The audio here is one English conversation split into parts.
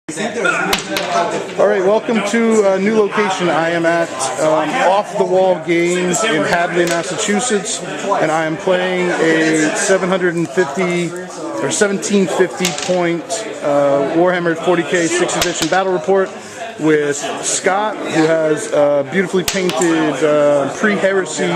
Alright, welcome to a new location. I am at Off the Wall Games in Hadley, Massachusetts, and I am playing a 1750 point Warhammer 40k 6th edition battle report with Scott, who has a beautifully painted pre-Heresy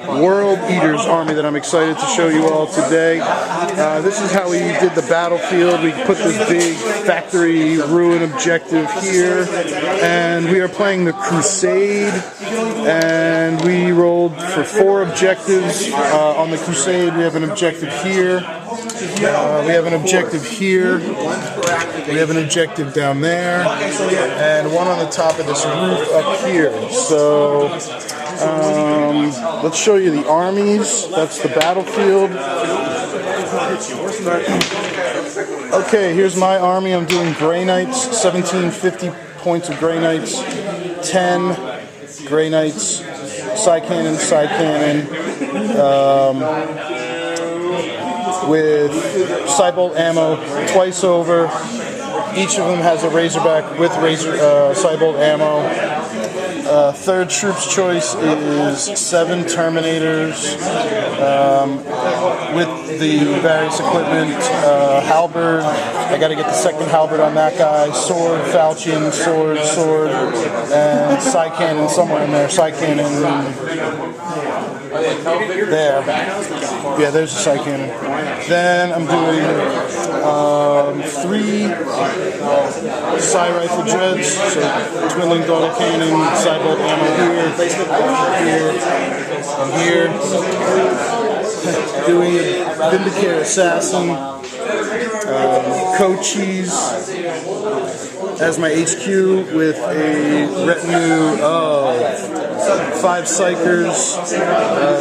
World Eaters army that I'm excited to show you all today. This is how we did the battlefield. We put this big factory ruin objective here, and we are playing the Crusade, and we rolled for 4 objectives. On the Crusade we have an objective here, we have an objective here, we have an objective down there, and one on the top of this roof up here. So let's show you the armies. That's the battlefield. Okay, here's my army. I'm doing Grey Knights, 1750 points of Grey Knights, 10 Grey Knights, side cannon, with sidebolt ammo twice over. Each of them has a Razorback with sidebolt ammo. Third troop's choice is 7 Terminators with the various equipment. Halberd, I got to get the second halberd on that guy. Sword, falchion, sword, and side cannon somewhere in there. Side cannon there. Yeah, there's the side cannon. Then I'm doing 3 side rifle dreads, so twin-link daughter cannon, sidebolt ammo here, and here. Doing Vindicator Assassin, Cochise as my HQ with a retinue of 5 Psychers,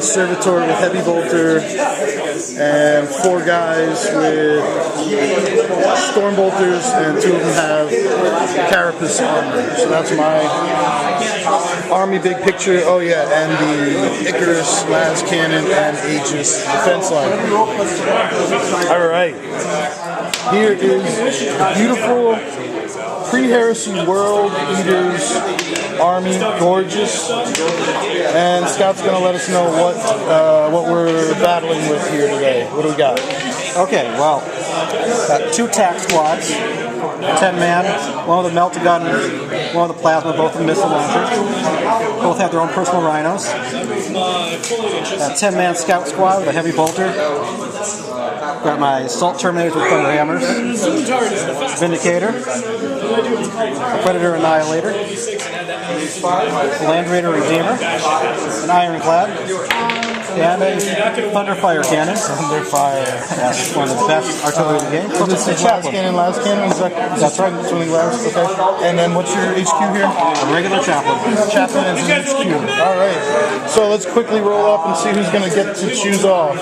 Servitor with Heavy Bolter, and 4 guys with Storm Bolters, and 2 of them have Carapace armor. So that's my army big picture. Oh yeah, and the Icarus, Las Cannon, and Aegis defense line. Alright, here is the beautiful pre-Heresy World Eaters army, gorgeous, and Scott's going to let us know what we're battling with here today. What do we got? Okay, well, got 2 tack squads, 10 man, one with a melta gun, one with a plasma, both with missile launchers. Both have their own personal rhinos. Got 10 man scout squad with a heavy bolter. Got my assault terminators with thunder hammers, Vindicator, a Predator Annihilator, Land Raider Redeemer, an Ironclad, and a Thunder Fire Cannon. Thunder Fire. That's one of the best artillery in the game. This is last cannon. That's right. Swimming last. Okay. And then what's your HQ here? A regular chaplain. Chaplain is an HQ. All right. So let's quickly roll up and see who's going to get to choose off.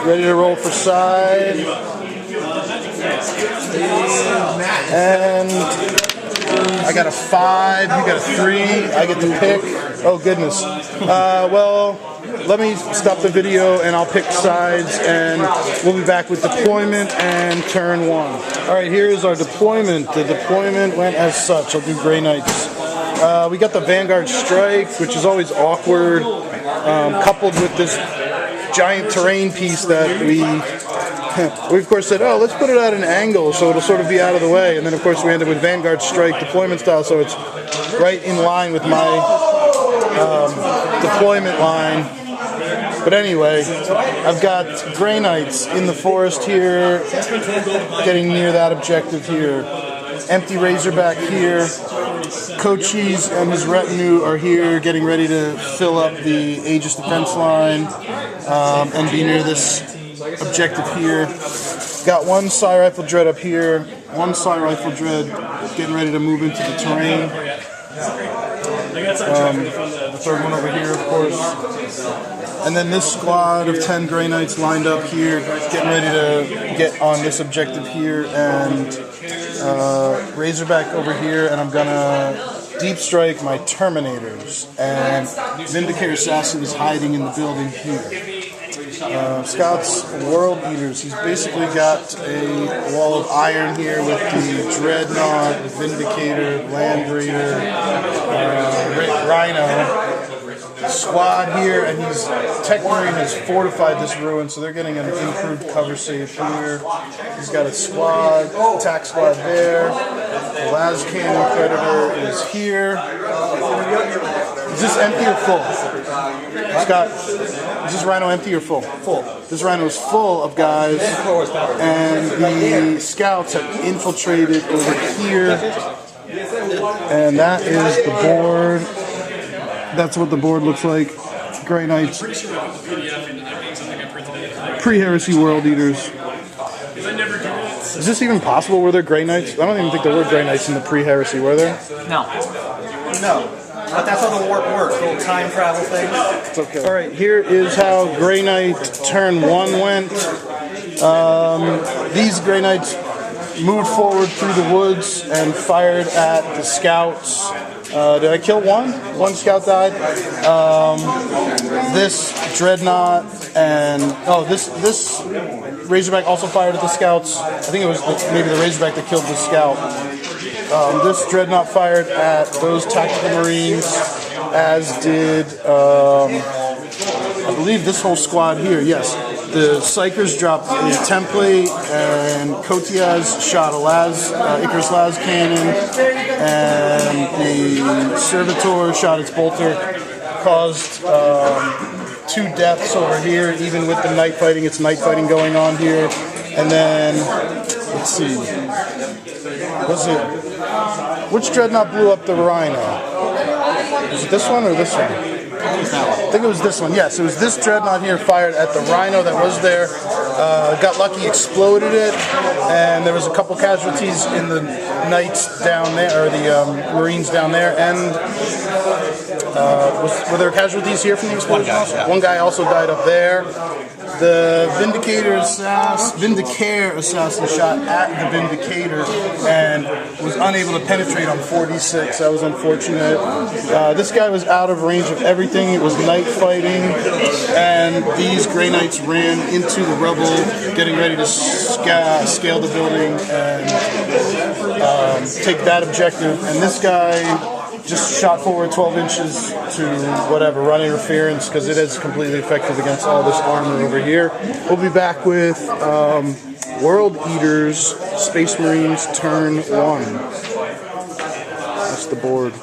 Ready to roll for side. And I got a 5, you got a 3, I get to pick. Oh goodness. Well, let me stop the video and I'll pick sides, and we'll be back with deployment and turn 1. Alright, here is our deployment. The deployment went as such. I'll do Grey Knights. We got the Vanguard Strike, which is always awkward, coupled with this giant terrain piece that we of course said, oh, let's put it at an angle so it'll sort of be out of the way, and then of course we ended with Vanguard Strike deployment style, so it's right in line with my deployment line. But anyway, I've got Grey Knights in the forest here, getting near that objective here. Empty Razorback here. Cochise and his retinue are here, getting ready to fill up the Aegis defense line and be near this objective here. Got 1 Psy Rifle Dread up here, 1 Psy Rifle Dread getting ready to move into the terrain. The third one over here, of course. And then this squad of 10 Grey Knights lined up here, getting ready to get on this objective here, and Razorback over here, and I'm gonna deep strike my Terminators, and Vindicator Assassin is hiding in the building here. Scout's World Eaters. He's basically got a wall of iron here with the Dreadnought, Vindicator, Land Raider, Rhino squad here, and Tech Marine has fortified this ruin, so they're getting an improved cover save here. He's got a squad, attack squad there. The Las Cannon Predator is here. Is this empty or full? Scott, is this Rhino empty or full? Full. This Rhino is full of guys, and the Scouts have infiltrated over here, and that is the board. That's what the board looks like. Grey Knights. Pre-Heresy World Eaters. Is this even possible? Were there Grey Knights? I don't even think there were Grey Knights in the pre-Heresy, were there? No. No. But that's how the warp works, the little time travel thing. It's okay. Alright, here is how Grey Knight turn 1 went. These Grey Knights moved forward through the woods and fired at the Scouts. Did I kill one? One Scout died. This Dreadnought and this Razorback also fired at the Scouts. I think it was maybe the Razorback that killed the Scout. This Dreadnought fired at those Tactical Marines, as did I believe this whole squad here. Yes, the Psychers dropped a template, and Kotias shot a Icarus Las cannon, and the Servitor shot its bolter, caused 2 deaths over here. Even with the night fighting, it's night fighting going on here. And then let's see, which Dreadnought blew up the Rhino? Was it this one or this one? I think it was this one. Yes, it was this Dreadnought here fired at the Rhino that was there. Got lucky, exploded it, and there was a couple casualties in the Knights down there, or the Marines down there. And were there casualties here from the explosion? One guy also died up there. The Vindicator assassin shot at the Vindicator and was unable to penetrate on 46. That was unfortunate. This guy was out of range of everything. It was night fighting, and these Grey Knights ran into the rubble, getting ready to scale the building and take that objective. And this guy just shot forward 12 inches to whatever, run interference, because it is completely effective against all this armor over here. We'll be back with World Eaters, Space Marines, turn 1. That's the board.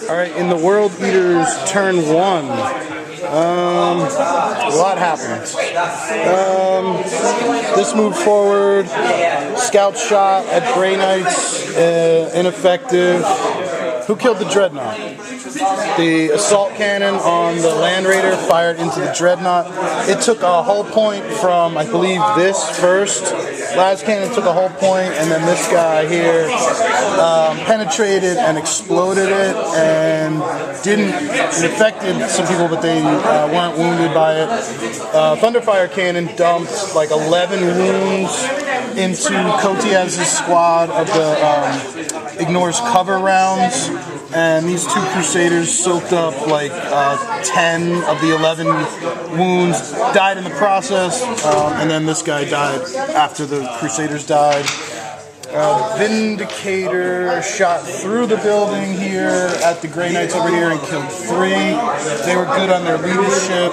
Alright, in the World Eaters, turn 1. A lot happened. This moved forward. Scout shot at Grey Knights, ineffective. Who killed the Dreadnought? The assault cannon on the Land Raider fired into the Dreadnought. It took a hull point from, I believe, this first. Las cannon took a hull point, and then this guy here penetrated and exploded it, and it affected some people, but they weren't wounded by it. Thunderfire cannon dumped like 11 wounds into Kotias' squad of the ignores cover rounds, and these 2 Crusaders soaked up like 10 of the 11 wounds, died in the process, and then this guy died after the Crusaders died. Vindicator shot through the building here at the Grey Knights over here and killed 3. They were good on their leadership.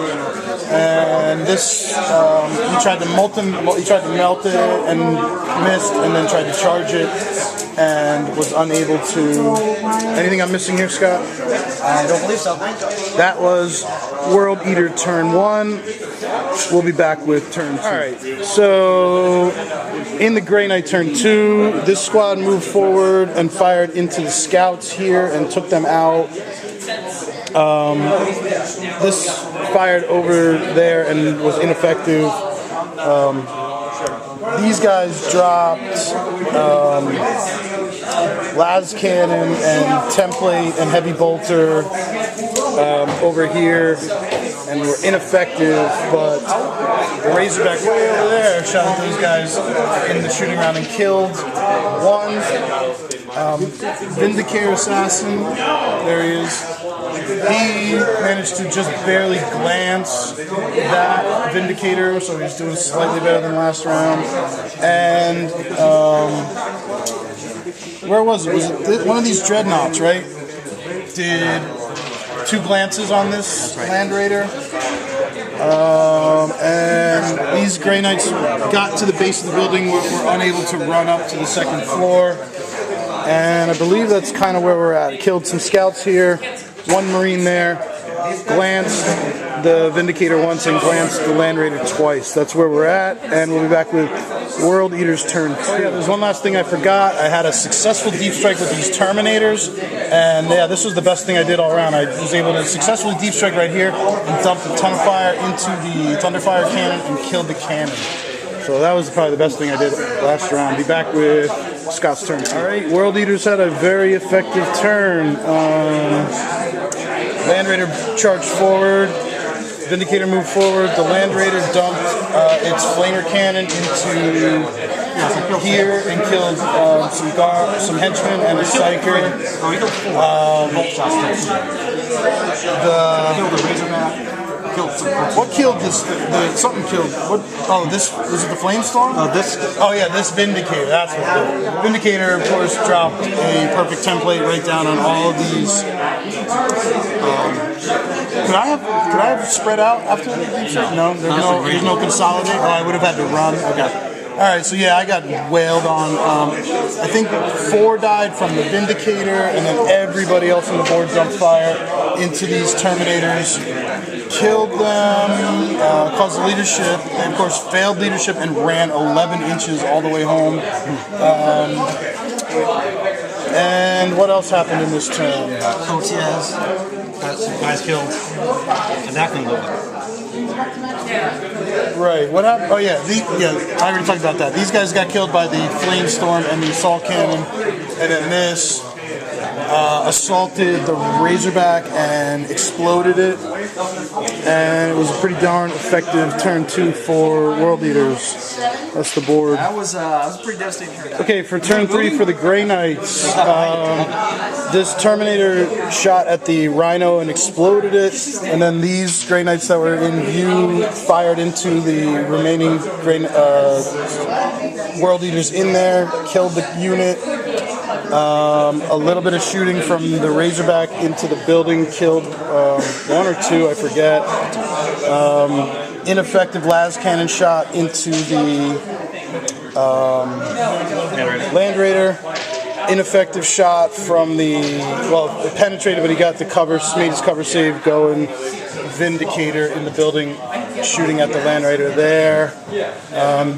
And this, he tried to melt it and missed, and then tried to charge it and was unable to. Anything I'm missing here, Scott? I don't believe so. That was World Eater turn 1. We'll be back with turn 2. Alright, so in the Grey Knight turn 2, this squad moved forward and fired into the Scouts here and took them out. This fired over there and was ineffective. These guys dropped Las Cannon and Template and Heavy Bolter over here and were ineffective, but the Razorback way over there shot at those guys in the shooting round and killed 1. Vindicator assassin, there he is. He managed to just barely glance that Vindicator, so he's doing slightly better than last round. And where was it? Was it one of these dreadnoughts, right? Did 2 glances on this Land Raider. And these Grey Knights got to the base of the building, were unable to run up to the 2nd floor. And I believe that's kind of where we're at. Killed some scouts here, 1 Marine there, glanced the Vindicator once and glanced the Land Raider twice. That's where we're at, and we'll be back with World Eater's turn 2. Oh yeah, there's one last thing I forgot. I had a successful deep strike with these Terminators, and yeah, this was the best thing I did all around. I was able to successfully deep strike right here and dump a ton of fire into the Thunderfire cannon and killed the cannon. So that was probably the best thing I did last round. Be back with Scott's turn. All right, World Eaters had a very effective turn. Land Raider charged forward. Vindicator moved forward. The Land Raider dumped its flamer cannon into here and killed some henchmen and a psyker. What killed this? Something killed. What? Oh, this was it. The Flamestorm? Oh yeah, this Vindicator. That's what it did. Vindicator, of course, dropped a perfect template right down on all of these. Could I have spread out after the deep strike? No, there's no consolidate. Oh, I would have had to run. Okay. All right, so yeah, I got wailed on. I think 4 died from the Vindicator, and then everybody else on the board jumped fire into these Terminators, killed them, caused leadership. They, of course, failed leadership and ran 11 inches all the way home. And what else happened in this turn? Cotias got some guys killed, and that can go up. Right. What happened? Oh yeah, I already talked about that. These guys got killed by the Flamestorm and the assault cannon, and then this assaulted the Razorback and exploded it. And it was a pretty darn effective turn 2 for World Eaters. That's the board. That was pretty devastating turn. Okay, for turn 3 for the Grey Knights, this Terminator shot at the Rhino and exploded it, and then these Grey Knights that were in view fired into the remaining World Eaters in there, killed the unit. A little bit of shooting from the Razorback into the building killed 1 or 2, I forget. Ineffective las cannon shot into the Land Raider. Ineffective shot from the, well, it penetrated, but he got the cover, made his cover save going. Vindicator in the building shooting at the Land Raider there.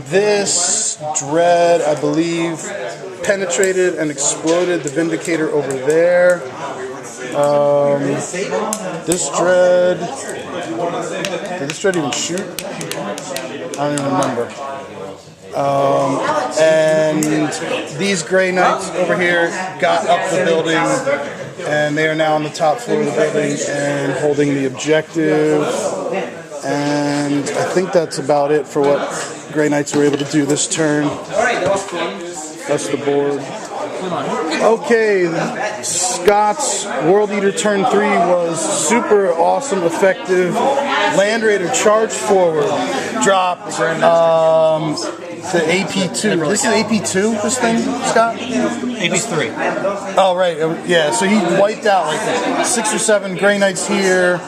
This Dread, I believe, penetrated and exploded the Vindicator over there. This Dread, did this Dread even shoot? I don't even remember. And these Grey Knights over here got up the building, and they are now on the top floor of the building and holding the objective. And I think that's about it for what Grey Knights were able to do this turn. That's the board. Okay, Scott's World Eater turn 3 was super awesome, effective. Land Raider charged forward, dropped the AP2. This is AP2, this thing, Scott? AP3. Oh, right. Yeah, so he wiped out like 6 or 7 Grey Knights here.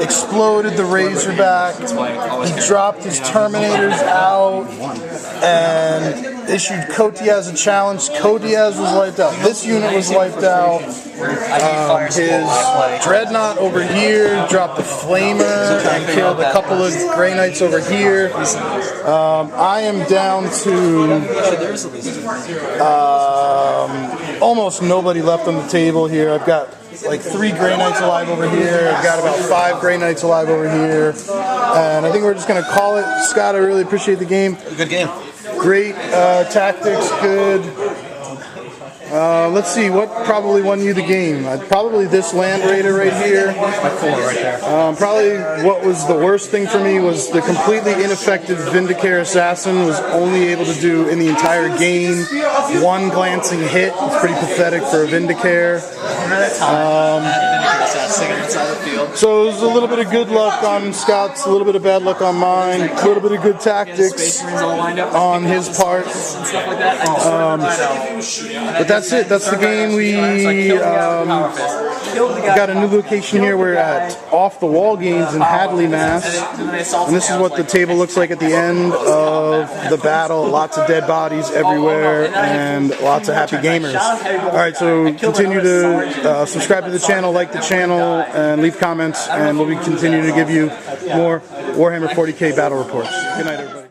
Exploded the Razorback. He dropped his Terminators out and issued Cotias a challenge. Cotias was wiped out. This unit was wiped out. His Dreadnought over here dropped the Flamer and killed a couple of Grey Knights over here. I am down to almost nobody left on the table here. I've got like 3 Grey Knights alive over here. I've got about 5 Grey Knights alive over here. And I think we're just going to call it. Scott, I really appreciate the game. Good game. Great tactics, good Let's see, what probably won you the game? Probably this Land Raider right here. My 4 right there. Probably what was the worst thing for me was the completely ineffective Vindicare Assassin was only able to do in the entire game one glancing hit. It's pretty pathetic for a Vindicare. So it was a little bit of good luck on Scott's, a little bit of bad luck on mine, a little bit of good tactics on his part. But that's it. That's the game. We got a new location here. We're at Off the Wall Games in Hadley, Mass. And this is what the table looks like at the end of the battle. Lots of dead bodies everywhere and lots of happy gamers. Alright, so continue to subscribe to the channel, like the channel, and leave comments, and we'll be continuing to give you more Warhammer 40k battle reports. Good night, everybody.